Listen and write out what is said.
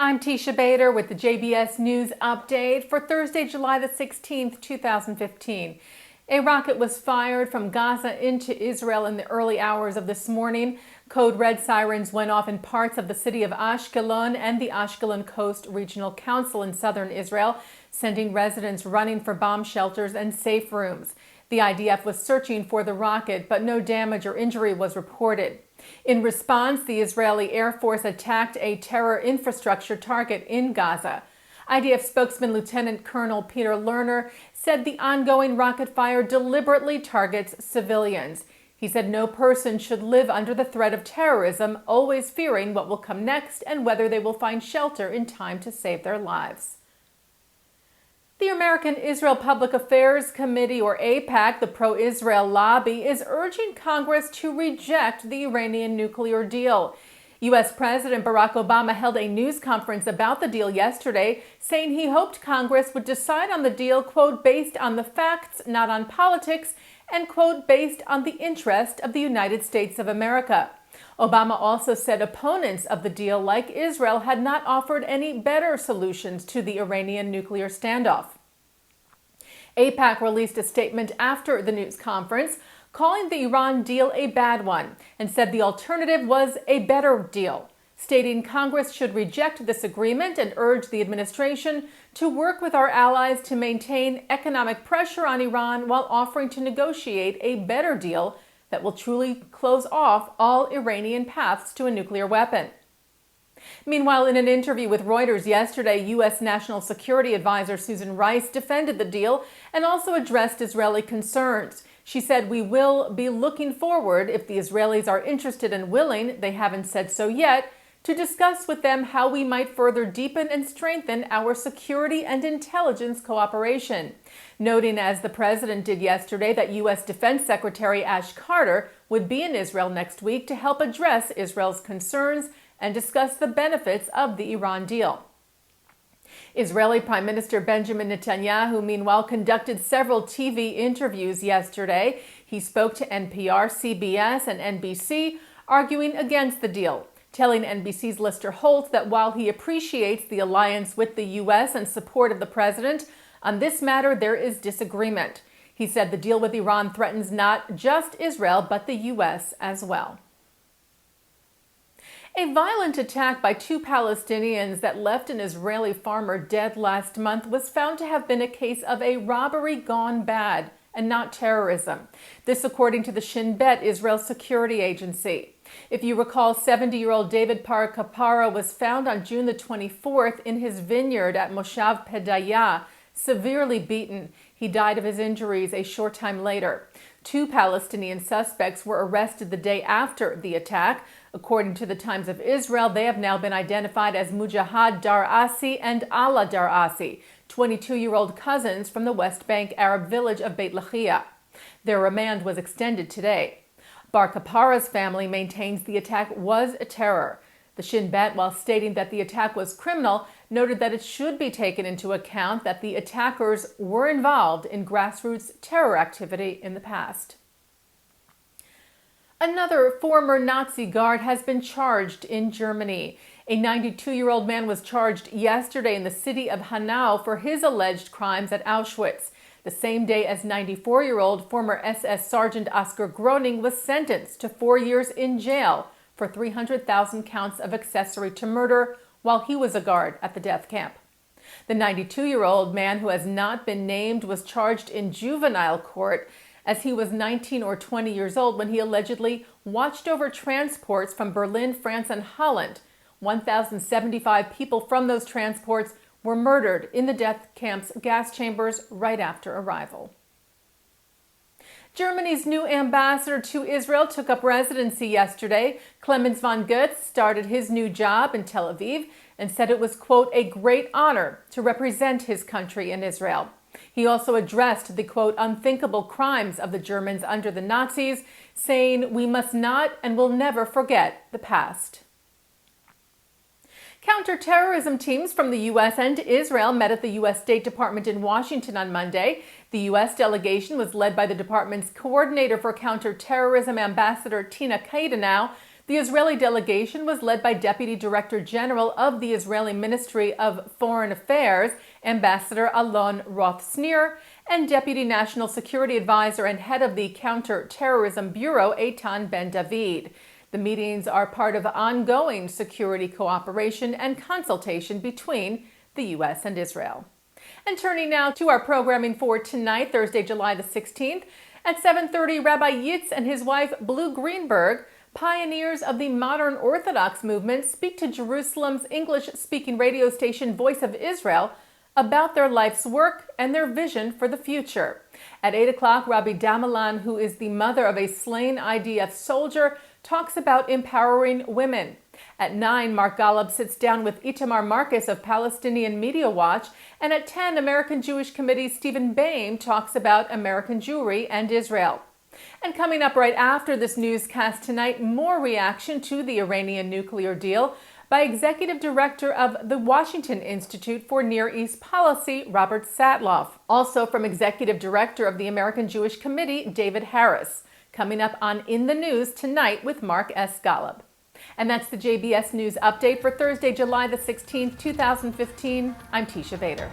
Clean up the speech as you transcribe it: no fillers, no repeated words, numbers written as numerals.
I'm Teisha Bader with the JBS News Update for Thursday, July the 16th, 2015. A rocket was fired from Gaza into Israel in the early hours of this morning. Code red sirens went off in parts of the city of Ashkelon and the Ashkelon Coast Regional Council in southern Israel, sending residents running for bomb shelters and safe rooms. The IDF was searching for the rocket, but no damage or injury was reported. In response, the Israeli Air Force attacked a terror infrastructure target in Gaza. IDF spokesman Lieutenant Colonel Peter Lerner said the ongoing rocket fire deliberately targets civilians. He said no person should live under the threat of terrorism, always fearing what will come next and whether they will find shelter in time to save their lives. The American Israel Public Affairs Committee, or AIPAC, the pro-Israel lobby, is urging Congress to reject the Iranian nuclear deal. U.S. President Barack Obama held a news conference about the deal yesterday, saying he hoped Congress would decide on the deal, quote, based on the facts, not on politics, and, quote, based on the interest of the United States of America. Obama also said opponents of the deal, like Israel, had not offered any better solutions to the Iranian nuclear standoff. AIPAC released a statement after the news conference, calling the Iran deal a bad one, and said the alternative was a better deal, stating Congress should reject this agreement and urge the administration to work with our allies to maintain economic pressure on Iran while offering to negotiate a better deal that will truly close off all Iranian paths to a nuclear weapon. Meanwhile, in an interview with Reuters yesterday, U.S. National Security Advisor Susan Rice defended the deal and also addressed Israeli concerns. She said, "We will be looking forward, if the Israelis are interested and willing, they haven't said so yet, to discuss with them how we might further deepen and strengthen our security and intelligence cooperation," noting, as the president did yesterday, that U.S. Defense Secretary Ash Carter would be in Israel next week to help address Israel's concerns and discuss the benefits of the Iran deal. Israeli Prime Minister Benjamin Netanyahu, meanwhile, conducted several TV interviews yesterday. He spoke to NPR, CBS, and NBC, arguing against the deal, telling NBC's Lister Holt that while he appreciates the alliance with the U.S. and support of the president, on this matter there is disagreement. He said the deal with Iran threatens not just Israel, but the U.S. as well. A violent attack by two Palestinians that left an Israeli farmer dead last month was found to have been a case of a robbery gone bad and not terrorism. This according to the Shin Bet, Israel's security agency. If you recall, 70-year-old David Bar Kapara was found on June the 24th in his vineyard at Moshav Pedaya, severely beaten. He died of his injuries a short time later. Two Palestinian suspects were arrested the day after the attack. According to the Times of Israel, they have now been identified as Mujahad Dar Asi and Allah Dar Asi, 22-year-old cousins from the West Bank Arab village of Beit Lahia. Their remand was extended today. Bar Kapara's family maintains the attack was a terror. The Shin Bet, while stating that the attack was criminal, noted that it should be taken into account that the attackers were involved in grassroots terror activity in the past. Another former Nazi guard has been charged in Germany. A 92-year-old man was charged yesterday in the city of Hanau for his alleged crimes at Auschwitz, the same day as 94-year-old former SS Sergeant Oskar Groening was sentenced to 4 years in jail for 300,000 counts of accessory to murder while he was a guard at the death camp. The 92-year-old man, who has not been named, was charged in juvenile court as he was 19 or 20 years old when he allegedly watched over transports from Berlin, France, and Holland. 1,075 people from those transports were murdered in the death camp's gas chambers right after arrival. Germany's new ambassador to Israel took up residency yesterday. Clemens von Goetz started his new job in Tel Aviv and said it was, quote, a great honor to represent his country in Israel. He also addressed the, quote, unthinkable crimes of the Germans under the Nazis, saying, "We must not and will never forget the past." Counterterrorism teams from the U.S. and Israel met at the U.S. State Department in Washington on Monday. The U.S. delegation was led by the department's coordinator for counterterrorism, Ambassador Tina Kaidenow. The Israeli delegation was led by Deputy Director General of the Israeli Ministry of Foreign Affairs, Ambassador Alon Roth-Snir, and Deputy National Security Advisor and head of the Counter-Terrorism Bureau, Eitan Ben-David. The meetings are part of ongoing security cooperation and consultation between the U.S. and Israel. And turning now to our programming for tonight, Thursday, July the 16th. At 7:30, Rabbi Yitz and his wife, Blue Greenberg, pioneers of the modern Orthodox movement, speak to Jerusalem's English-speaking radio station Voice of Israel about their life's work and their vision for the future. At 8 o'clock, Rabbi Damelan, who is the mother of a slain IDF soldier, talks about empowering women. At 9, Mark Golub sits down with Itamar Marcus of Palestinian Media Watch, and at 10, American Jewish Committee's Stephen Boehm talks about American Jewry and Israel. And coming up right after this newscast tonight, more reaction to the Iranian nuclear deal by Executive Director of the Washington Institute for Near East Policy, Robert Satloff. Also from Executive Director of the American Jewish Committee, David Harris. Coming up on In the News tonight with Mark S. Golub. And that's the JBS News Update for Thursday, July the 16th, 2015. I'm Teisha Bader.